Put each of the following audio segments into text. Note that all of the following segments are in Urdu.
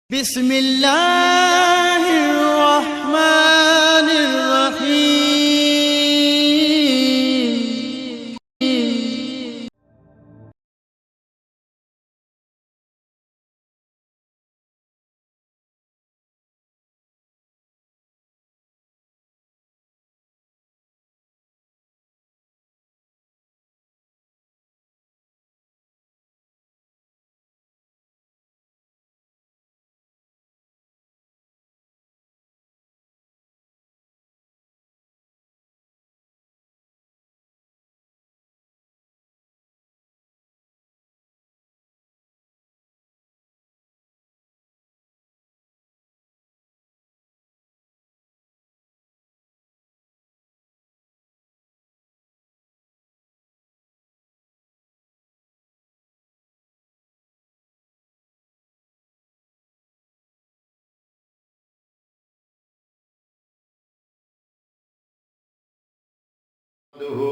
بسم اللہ الرحمن الرحیم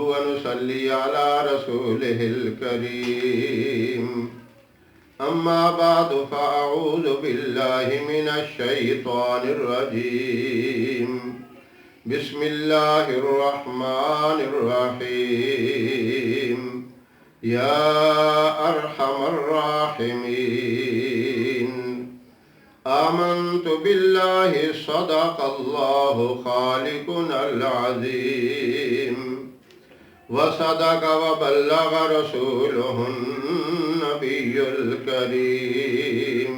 ونصلي على رسوله الكريم أما بعد فأعوذ بالله من الشيطان الرجيم بسم الله الرحمن الرحيم يا أرحم الراحمين آمنت بالله صدق الله خالقنا العظيم وصدق وبلغ رسوله النبي الكريم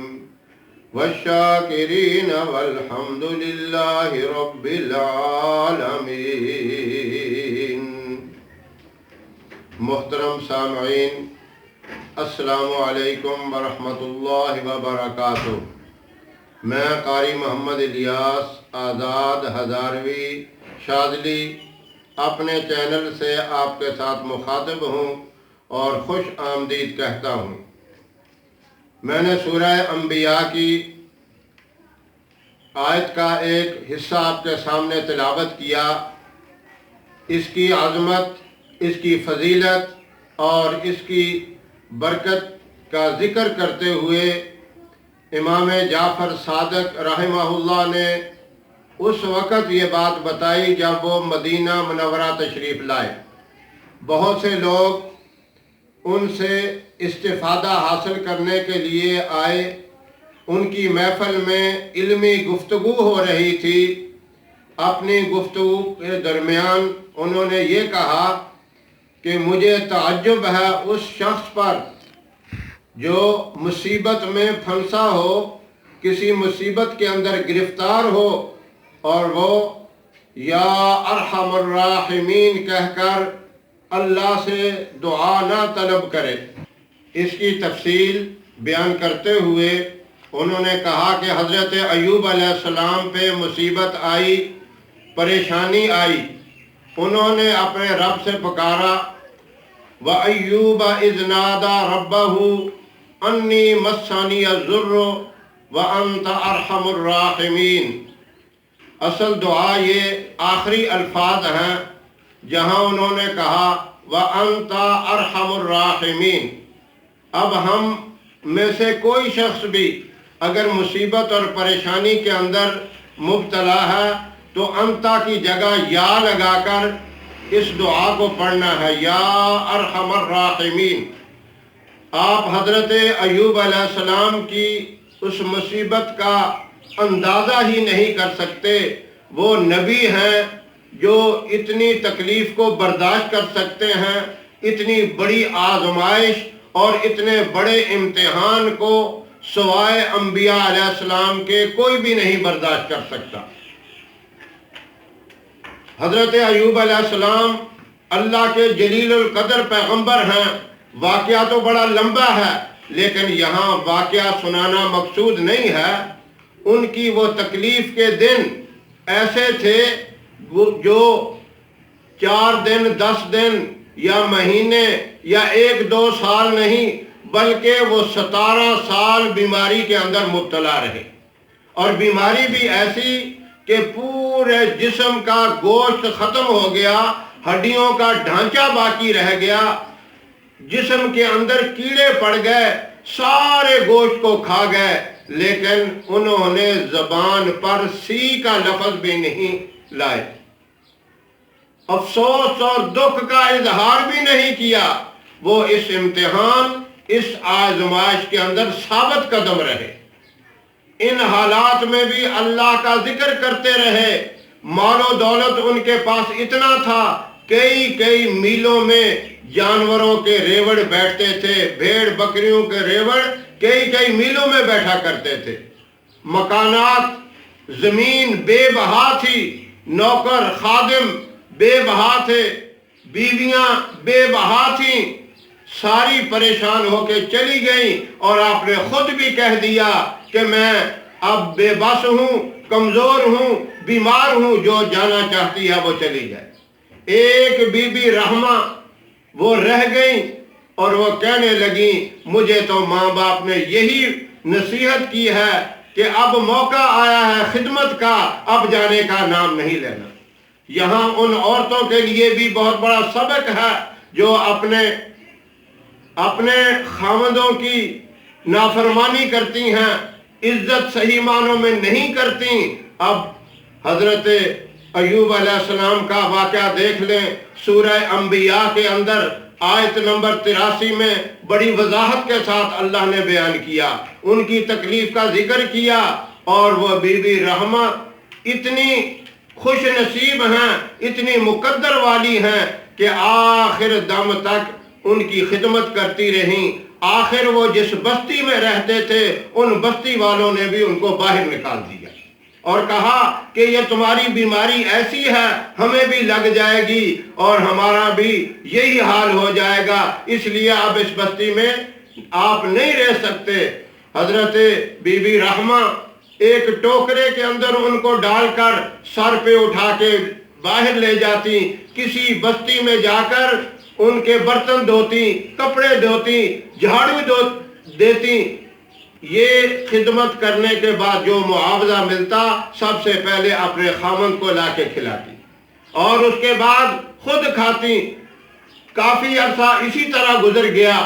والشاكرين والحمد لله رب العالمين. محترم سامعین، السلام علیکم ورحمۃ اللہ وبرکاتہ. میں قاری محمد الیاس آزاد ہزاروی شاذلی اپنے چینل سے آپ کے ساتھ مخاطب ہوں اور خوش آمدید کہتا ہوں. میں نے سورہ انبیاء کی آیت کا ایک حصہ آپ کے سامنے تلاوت کیا. اس کی عظمت، اس کی فضیلت اور اس کی برکت کا ذکر کرتے ہوئے امام جعفر صادق رحمہ اللہ نے اس وقت یہ بات بتائی جب وہ مدینہ منورہ تشریف لائے. بہت سے لوگ ان سے استفادہ حاصل کرنے کے لیے آئے. ان کی محفل میں علمی گفتگو ہو رہی تھی. اپنی گفتگو کے درمیان انہوں نے یہ کہا کہ مجھے تعجب ہے اس شخص پر جو مصیبت میں پھنسا ہو، کسی مصیبت کے اندر گرفتار ہو اور وہ یا ارحم الراحمین کہہ کر اللہ سے دعا نہ طلب کرے. اس کی تفصیل بیان کرتے ہوئے انہوں نے کہا کہ حضرت ایوب علیہ السلام پہ مصیبت آئی، پریشانی آئی. انہوں نے اپنے رب سے پکارا وَأَيُّوبَ إِذْ نَادَى رَبَّهُ أَنِّي مَسَّنِيَ الضُّرُّ وَأَنْتَ أَرْحَمُ الرَّاحِمِينَ. اصل دعا یہ آخری الفاظ ہیں جہاں انہوں نے کہا وَأَنْتَ أَرْحَمُ الرَّاحِمِينَ. اب ہم میں سے کوئی شخص بھی اگر مصیبت اور پریشانی کے اندر مبتلا ہے تو انتا کی جگہ یا لگا کر اس دعا کو پڑھنا ہے، یا ارحم الراحمین. آپ حضرت ایوب علیہ السلام کی اس مصیبت کا اندازہ ہی نہیں کر سکتے. وہ نبی ہیں جو اتنی تکلیف کو برداشت کر سکتے ہیں. اتنی بڑی آزمائش اور اتنے بڑے امتحان کو سوائے انبیاء علیہ السلام کے کوئی بھی نہیں برداشت کر سکتا. حضرت ایوب علیہ السلام اللہ کے جلیل القدر پیغمبر ہیں. واقعہ تو بڑا لمبا ہے لیکن یہاں واقعہ سنانا مقصود نہیں ہے. ان کی وہ تکلیف کے دن ایسے تھے جو 4 دن 10 دن یا مہینے یا 1-2 سال نہیں بلکہ وہ 17 سال بیماری کے اندر مبتلا رہے. اور بیماری بھی ایسی کہ پورے جسم کا گوشت ختم ہو گیا، ہڈیوں کا ڈھانچہ باقی رہ گیا، جسم کے اندر کیڑے پڑ گئے، سارے گوشت کو کھا گئے. لیکن انہوں نے زبان پر سی کا لفظ بھی نہیں لائے، افسوس اور دکھ کا اظہار بھی نہیں کیا۔ وہ اس امتحان، اس آزمائش کے اندر ثابت قدم رہے، ان حالات میں بھی اللہ کا ذکر کرتے رہے۔ مال و دولت ان کے پاس اتنا تھا، کئی میلوں میں جانوروں کے ریوڑ بیٹھتے تھے، بھیڑ بکریوں کے ریوڑ کئی میلوں میں بیٹھا کرتے تھے، مکانات، زمین بے بہا تھی، نوکر خادم بے بہا تھے، بیویاں بے بہا تھیں، ساری پریشان ہو کے چلی گئیں، اور آپ نے خود بھی کہہ دیا کہ میں اب بے بس ہوں، کمزور ہوں، بیمار ہوں، جو جانا چاہتی ہے وہ چلی جائے۔ ایک بی بی رحمہ وہ رہ گئیں اور وہ کہنے لگیں مجھے تو ماں باپ نے یہی نصیحت کی ہے کہ اب موقع آیا ہے خدمت کا، اب جانے کا نام نہیں لینا۔ یہاں ان عورتوں کے لیے بھی بہت بڑا سبق ہے جو اپنے خاوندوں کی نافرمانی کرتی ہیں، عزت صحیح معنوں میں نہیں کرتی۔ اب حضرت ایوب علیہ السلام کا واقعہ دیکھ لیں، سورہ انبیاء کے اندر آیت نمبر 83 میں بڑی وضاحت کے ساتھ اللہ نے بیان کیا، ان کی تکلیف کا ذکر کیا، اور وہ بی بی رحمہ اتنی خوش نصیب ہیں، اتنی مقدر والی ہیں کہ آخر دم تک ان کی خدمت کرتی رہیں۔ آخر وہ جس بستی میں رہتے تھے ان بستی والوں نے بھی ان کو باہر نکال دیا اور کہا کہ یہ تمہاری بیماری ایسی ہے، ہمیں بھی لگ جائے گی اور ہمارا بھی یہی حال ہو جائے گا، اس لیے اب اس بستی میں آپ نہیں رہ سکتے۔ حضرت بی بی رحمہ ایک ٹوکرے کے اندر ان کو ڈال کر سر پہ اٹھا کے باہر لے جاتی، کسی بستی میں جا کر ان کے برتن دھوتی، کپڑے دھوتی، جھاڑو دیتی۔ یہ خدمت کرنے کے بعد جو معاوضہ ملتا سب سے پہلے اپنے خاوند کو لا کے کھلاتی اور اس کے بعد خود کھاتی۔ کافی عرصہ اسی طرح گزر گیا،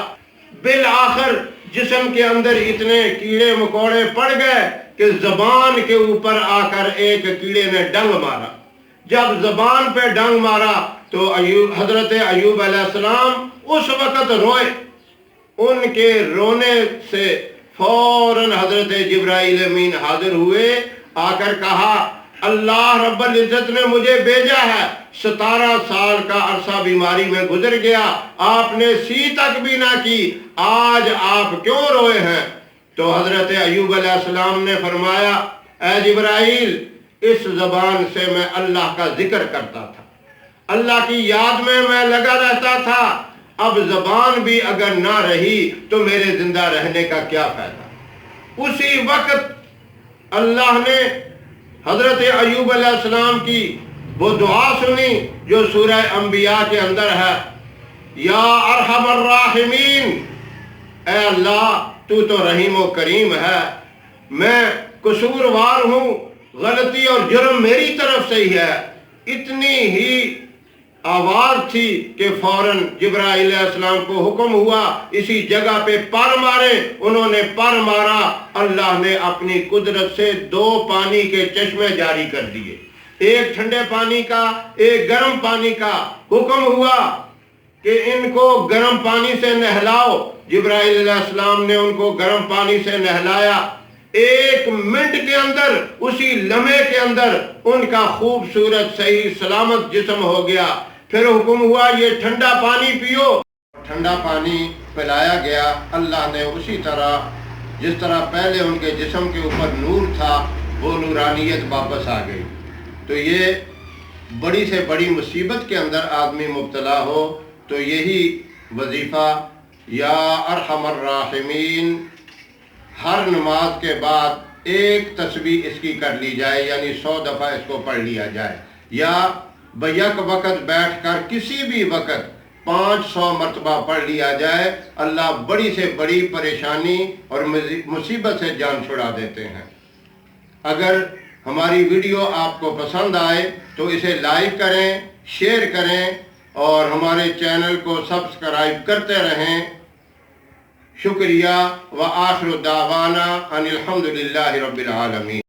بالآخر جسم کے اندر اتنے کیڑے مکوڑے پڑ گئے کہ زبان کے اوپر آ کر ایک کیڑے نے ڈنگ مارا۔ جب زبان پہ ڈنگ مارا تو حضرت ایوب علیہ السلام اس وقت روئے۔ ان کے رونے سے فوراً حضرت جبرائیل امین حاضر ہوئے، آ کر کہا اللہ رب العزت نے مجھے بھیجا ہے، 17 سال کا عرصہ بیماری میں گزر گیا، آپ نے سی تک بھی نہ کی، آج آپ کیوں روئے ہیں؟ تو حضرت ایوب علیہ السلام نے فرمایا اے جبرائیل، اس زبان سے میں اللہ کا ذکر کرتا تھا، اللہ کی یاد میں لگا رہتا تھا، اب زبان بھی اگر نہ رہی تو میرے زندہ رہنے کا کیا فائدہ۔ اسی وقت اللہ نے حضرت ایوب علیہ السلام کی وہ دعا سنی جو سورہ انبیاء کے اندر ہے، یا ارحم الراحمین، اے اللہ تو رحیم و کریم ہے، میں قصوروار ہوں، غلطی اور جرم میری طرف سے ہی ہے۔ اتنی ہی آواز تھی کہ فوراً جبرائیل علیہ السلام کو حکم ہوا اسی جگہ پہ پر مارے۔ انہوں نے پر مارا، اللہ نے اپنی قدرت سے 2 پانی کے چشمے جاری کر دیے، ایک ٹھنڈے پانی کا، ایک گرم پانی کا۔ حکم ہوا کہ ان کو گرم پانی سے نہلاؤ، جبرائیل علیہ السلام نے ان کو گرم پانی سے نہلایا۔ 1 منٹ کے اندر، اسی لمحے کے اندر ان کا خوبصورت صحیح سلامت جسم ہو گیا۔ پھر حکم ہوا یہ ٹھنڈا پانی پیو، ٹھنڈا پانی پلایا گیا۔ اللہ نے اسی طرح جس طرح پہلے ان کے جسم کے اوپر نور تھا وہ نورانیت واپس آ گئی۔ تو یہ بڑی سے بڑی مصیبت کے اندر آدمی مبتلا ہو تو یہی وظیفہ یا ارحم الراحمین ہر نماز کے بعد 1 تسبیح اس کی کر لی جائے، یعنی 100 دفعہ اس کو پڑھ لیا جائے، یا بیک وقت بیٹھ کر کسی بھی وقت 500 مرتبہ پڑھ لیا جائے۔ اللہ بڑی سے بڑی پریشانی اور مصیبت سے جان چھڑا دیتے ہیں۔ اگر ہماری ویڈیو آپ کو پسند آئے تو اسے لائک کریں، شیئر کریں اور ہمارے چینل کو سبسکرائب کرتے رہیں۔ شکریہ، و آخر دعوانا ان الحمدللہ رب العالمین.